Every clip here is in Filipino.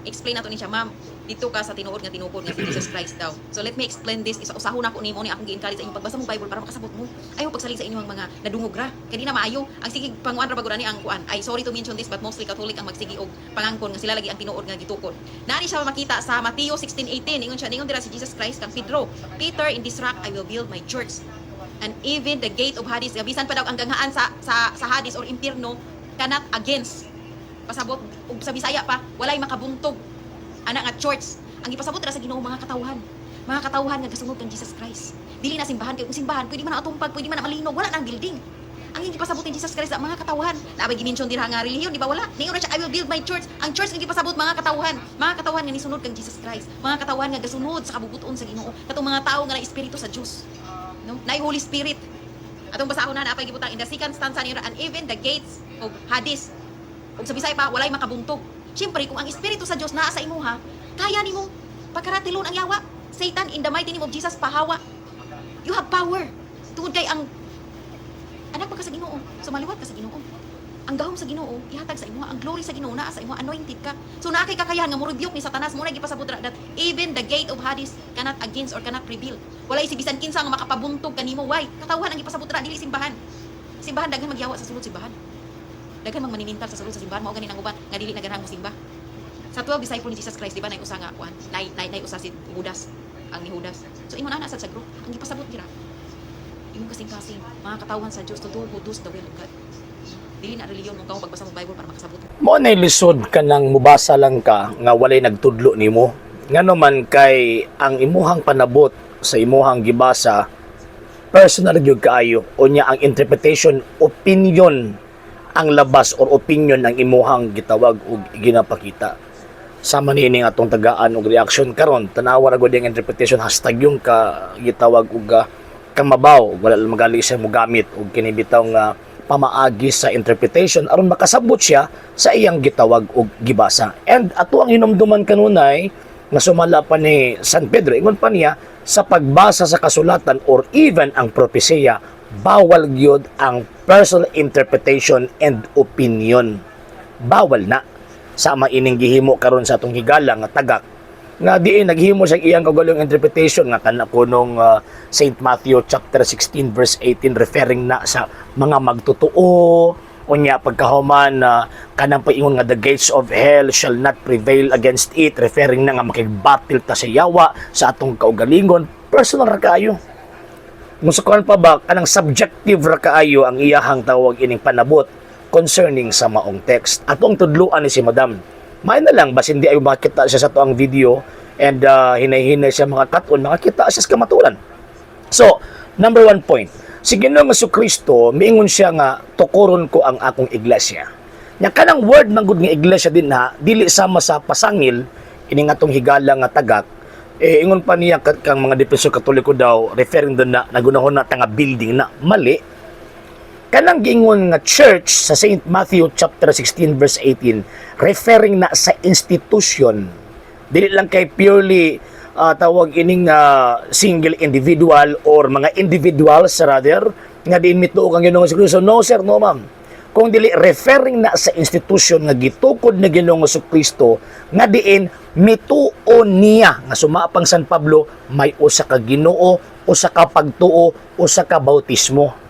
explain nato ni siya, ma'am, dito ka sa tinuod nga tinupod nga si Jesus Christ daw. So let me explain this. Usahon ako nimo ni akong gi-encourage sa inyong pagbasa mong Bible para makasabot mo. Ayaw pagsalig sa inyong mga nadungog ra. Kay di na maayo. Ang sige panguan ra bagura ni ang kuan. Ay sorry to mention this but mostly Catholic ang magsigi og pangangkon nga sila lagi ang tinuod nga gitukod. Nani siya makita sa Mateo 16:18. Ingon siya ningon dira si Jesus Christ kang Pedro. Peter, in this rock I will build my church. And even the gate of Hades, bisan pa daw ang ganghaan sa Hades or impierno cannot against. Pasabot ug sa Bisaya pa, walay makabuntog ana nga church. Ang ipasabot ra sa Ginoo mga katawhan. Mga katawhan nga gasunod kang Jesus Christ. Dili na simbahan kay kung simbahan pwede man na atumpag, pwede man na malinog, wala nang building. Ang ipasabot ni Jesus Christ sa mga katawhan. Naabay gi-mention dira nga relihiyon, di ba wala? Ningon siya I will build my church. Ang church nga ipasabot mga katawhan. Mga katawhan nga nisunod kang Jesus Christ. Mga katawhan nga gasunod sa kabubuton sa Ginoo. Katong mga tawo nga na espiritu sa Dios. No? Naay Holy Spirit. Atong basahon na apay gibutang in the second stanza niya and even the gates of Hades. Ug sa Bisaya pa walay makabuntog. Siyempre kung ang espiritu sa Dios naa sa imuha, kaya nimo pagkaratilon ang yawa. Satan, in the mighty name of Jesus, pahawa. You have power. Tungod kay ang anak pa ka sa Ginoo. So maliwat ka sa Ginoo. Ang gahom sa Ginoo ihatag sa imuha. Ang glory sa Ginoo naa sa imuha. Anointed ka. So naa kay kakayahan nga mo-rebuke ni Satanas mo na gipasabot ra that even the gate of Hades cannot against or cannot prevail. Walay si bisan kinsa nga makapabuntog kanimo. Why? Katawhan ang gipasabot ra dili simbahan. Simbahan daghan magyawa sa sulod simbahan. Daghan mang maninintal sa sulod sa simbahan mao ganin ang uban nga dili naganhang mo simba. Sa 12 disciple ni Jesus Christ, di ba, nay usa nga kuan, nay usa si Judas, ang ni Judas. So ingon ana sad sa group, ang gipasabot dira. Imong kasing-kasing mga katawhan sa Dios to do the will of God. Dili na reliyon mong pagbasa mo Bible para makasabot. Mo nay lisod ka nang mubasa lang ka nga walay nagtudlo nimo. Ngano man kay ang imuhang panabot sa imuhang gibasa personal gyud kaayo unya ang interpretation, opinion ang labas or opinion ang imuhang gitawag ug ginapakita. Sama niini nga atong tagaan og reaction karon tanawa ra gud ang interpretation hashtag yung ka gitawag og kamabaw wala lang magali siya mo gamit og kini bitaw nga pamaagi sa interpretation aron makasabot siya sa iyang gitawag og gibasa. And ato ang hinumduman kanunay nga sumala pa ni San Pedro ingon pa niya sa pagbasa sa kasulatan or even ang propesya bawal gyud ang personal interpretation and opinion. Bawal na. Sama ining gihimo karon sa atong higala nga tagak nga diin naghimo sa iyang kaugalong interpretation nga kana kunong St. Matthew chapter 16 verse 18 referring na sa mga magtotoo unya pagkahuman kanang paingon nga the gates of hell shall not prevail against it referring na nga makigbattle ta sa yawa sa atong kaugalingon. Personal ra kaayo. Musukuan pa ba anang subjective ra kaayo ang iyahang tawag ining panabot concerning sa maong text. Atong tudluan ni si Madam. May na lang bas hindi ay makita siya sa tuang video and hinay-hinay siya mga katon, makakita siya sa kamaturan. So, number 1 point. Si Ginoong Jesucristo, miingon siya nga tukuron ko ang akong iglesia. Nya kanang word ng good nga iglesia din na dili sama sa pasangil ining atong higala nga tagak. Ingon pa niya kang mga Defensor Katoliko daw referring doon na nagunahon na nga building na mali. Kanang giingon nga church sa St. Matthew chapter 16 verse 18 referring na sa institution. Dili lang kay purely tawag ining single individual or mga individuals rather nga di mituo kang Ginoong Jesucristo. No sir, no ma'am. Kung dili referring na sa institution nga gitukod na Ginoong Jesucristo nga diin mituo niya nga sumapang San Pablo may usa ka Ginoo, usa ka pagtuo, usa ka bautismo.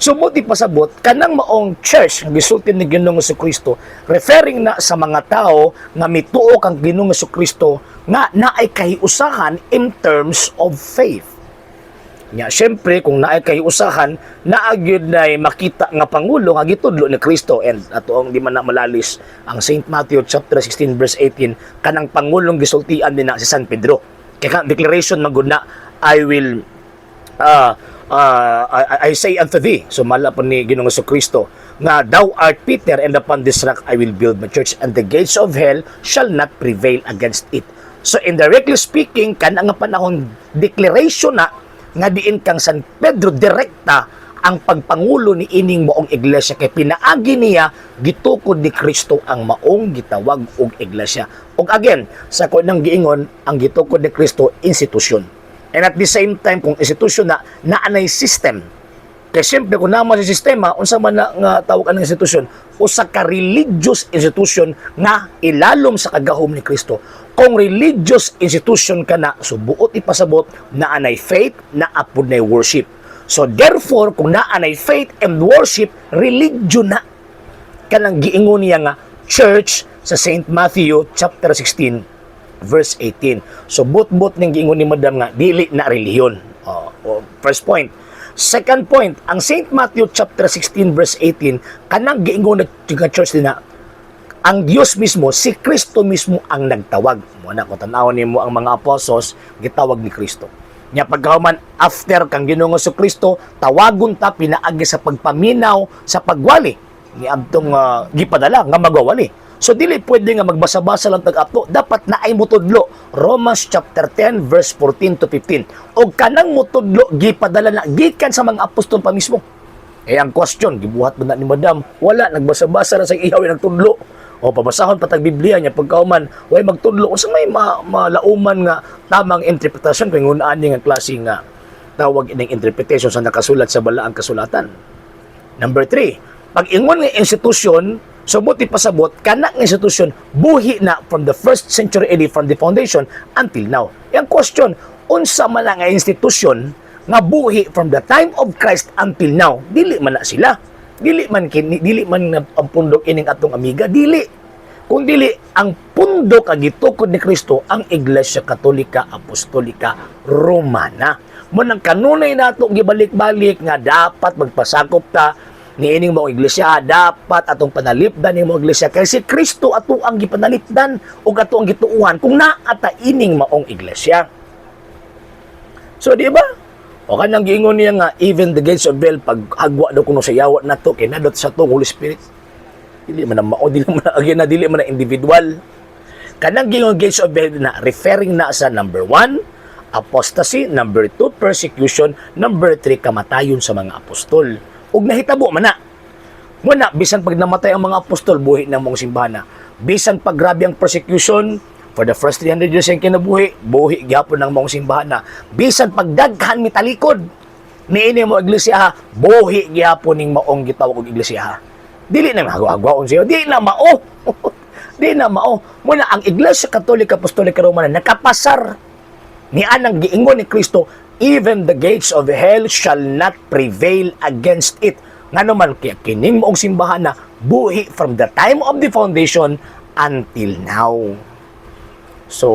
So mo di pasabot kanang maong church nga gisulti ni Ginoong Jesucristo referring na sa mga tao nga mituo kang Ginoong Jesucristo nga naay kahiusahan in terms of faith. Nya syempre kung naay kahiusahan naagyud na makita nga pangulo nga gitudlo ni Kristo and atoong di man na malalis ang St. Matthew chapter 16 verse 18 kanang pangulong gisultian din na si San Pedro. Kaya declaration magud na I will I say unto thee, so mala po ni Ginoong Jesucristo, nga thou art Peter and upon this rock I will build my church and the gates of hell shall not prevail against it. So indirectly speaking, kanang nga panahon declaration na nga diin kang San Pedro direkta ang pagpangulo ni ining maong iglesia kay pinaagi niya gitukod ni Kristo ang maong gitawag og iglesia. Og again, sa kunang giingon ang gitukod ni Kristo institusyon. And at the same time, kung institusyon na naanay system, Kaya siyempre, kung naman sa sistema, unsa man na nga tawag ang institusyon, usa ka religious institution nga ilalom sa kagahom ni Kristo. Kung religious institution ka na, so buot ipasabot na anay faith, na apod na worship. So therefore, kung na anay faith and worship, religion na. Kanang giingon niya nga, church sa St. Matthew chapter 16, verse 18. So but ning giingon ni Madam nga, dili na relihiyon. First point. Second point, ang St. Matthew chapter 16 verse 18, kanang giingon na church din na, ang Diyos mismo, si Kristo mismo ang nagtawag. Muna kung tanawon nimo ang mga apostles, gitawag ni Kristo. Nya pagkahuman after kang Ginoong Kristo, tawagon ta pinaagi sa pagpaminaw sa pagwali ni adtong gipadala nga magwawali. So dili pwede nga magbasa-basa lang tag-ato, dapat na ay mutudlo. Romans chapter 10 verse 14 to 15. Og kanang mutudlo gipadala na gikan sa mga apostol pa mismo. Ang question, gibuhat ba na ni Madam? Wala, nagbasa-basa na sa ihaw nagtudlo. O pabasahon patag Biblia niya pagkauman, way magtudlo unsa may malauman nga tamang interpretasyon kung ngunaan nga klase nga tawag ining interpretation sa nakasulat sa balaang kasulatan. Number 3, pag ingon nga institusyon, subuti pasabot, kana nga institusyon, buhi na from the 1st century AD, from the foundation until now. Yang question, unsa man nga institusyon nga buhi from the time of Christ until now, dili man na sila. Dili man ang pundok ining atong amiga, dili. Kung dili, ang pundok agitukod ni Kristo ang Iglesia Katolika Apostolika Romana. Mo nang kanunay nato gibalik-balik nga dapat magpasakop ta ni ining mga iglesia, dapat atong panalipdan ni mga iglesia kay si Kristo ato ang gipanalipdan ug ato ang gituuhan kung naa ta ining maong iglesia. So di ba? O kanang giingon niya nga, even the gates of hell, pag hagwa daw kuno sa yawa na to, kinadot sa to, Holy Spirit. Dili man na mao, dili man na individual. Kanang giingon gates of hell na, referring na sa number 1, apostasy, number 2, persecution, number 3, kamatayon sa mga apostol. Ug nahitabo man na. Muna, bisan pag namatay ang mga apostol, buhi na mong simbahana. Bisan pag grabe ang persecution, for the first 300 years yung kinabuhi, buhi gyapon ng mong simbahan na. Bisan pagdaghan mitalikod, niini mo iglesia, buhi gyapon ning maong gitawag og iglesia. Dili na magagwaon siya, dili na mao. Dili na mao. Muna ang Iglesia Katolika Apostolika Romana nakapasar ni anang giingon ni Kristo, even the gates of hell shall not prevail against it. Ngano man kaya kining maong simbahan na buhi from the time of the foundation until now. So,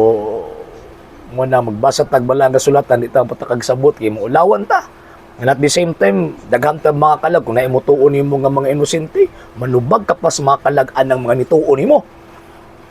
muna magbasa tagbala nga sulatan, di ta patakagsabot, kay maulawan ta. And at the same time, daghan ta mga kalag, kung naimutuon nimo nga mga inosente, manubag ka pa sa mga kalag-an ng mga nituon nimo.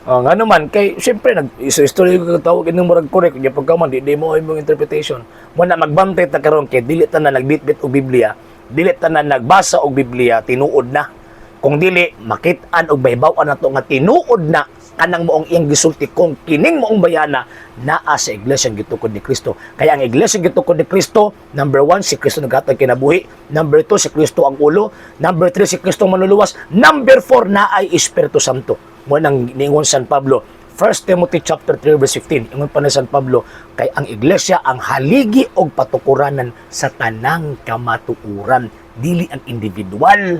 Nga naman, kay, siyempre, nag-history ko tawag inong murag correct, kaya pagkaman, di mo ay mong interpretation. Muna magbantay ta karon kay dili ta na nagbitbit og Biblia, dili ta na nagbasa og Biblia, tinuod na. Kung dili, makit-an og bahibaw-an na to nga tinuod na, kanang moong iyang gisulti kung kining moong bayana naa sa Iglesia gitukod ni Kristo. Kaya ang Iglesia gitukod ni Kristo, number 1, si Kristo naghatag kinabuhi. Number 2, si Kristo ang ulo. Number 3, si Kristo manluluwas. Number 4, naay Espiritu Santo. Mo nang niingon San Pablo, 1 Timothy chapter 3 verse 15. Ingon pa ni San Pablo, kay ang Iglesia ang haligi og patukuranan sa tanang kamatuoran, dili ang individual.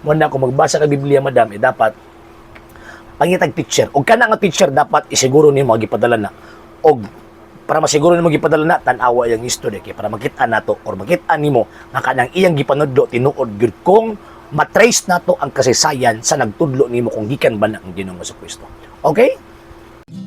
Mo na kung magbasa ka Biblia, madam, dapat pangitag teacher. O kana nga teacher dapat isiguro nimo gipadala na. Og para masiguro nimo gipadala na tan-awa yang history kay para makita nato or makita nimo nga kanang iyang gipanudlo tinuod gyud kung matrace nato ang kasaysayan sa nagtudlo nimo kung gikan ba na ang Ginoong Kristo. Okay?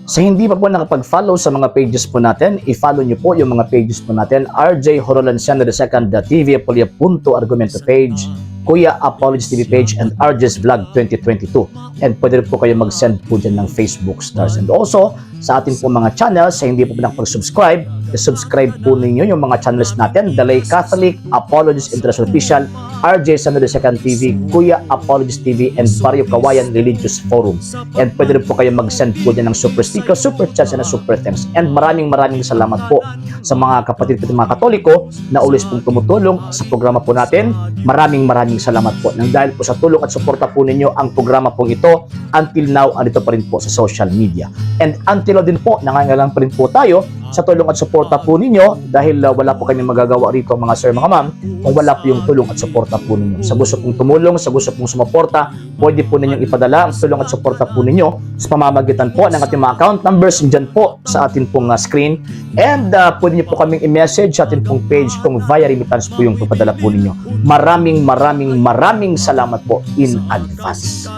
Sa hindi pa po nakapag-follow sa mga pages po natin, i-follow nyo po yung mga pages po natin, RJ Horolanciano II, TV Apolia Punto Argumento page, Kuya Apologist TV page, and RJ's Vlog 2022. And pwede rin po kayo mag-send po dyan ng Facebook stars. And also, sa ating po mga channels, sa hindi po nakapag-subscribe, subscribe po ninyo yung mga channels natin, Dalay Catholic, Apologist International Official, RJ Sano II TV, Kuya Apologist TV, and Barrio Kawayan Religious Forum. And pwede rin po kayo mag-send po dyan ng super sticker, super chats, and super thanks. And maraming salamat po sa mga kapatid ko mga Katoliko na ulis pong tumutulong sa programa po natin. Maraming salamat po. Nang dahil po sa tulong at suporta po ninyo, ang programa pong ito, until now, andito pa rin po sa social media. And until now din po, nangangailangan pa rin po tayo sa tulong at suporta po ninyo dahil wala po kami magagawa rito mga sir, mga ma'am kung wala po yung tulong at suporta po ninyo. Sa gusto pong tumulong, sa gusto pong sumuporta, pwede po ninyong ipadala ang tulong at suporta po ninyo sa pamamagitan po ng ating mga account numbers dyan po sa ating pong screen, and pwede niyo po kaming i-message sa ating pong page kung via remittance po yung papadala po ninyo. Maraming salamat po in advance.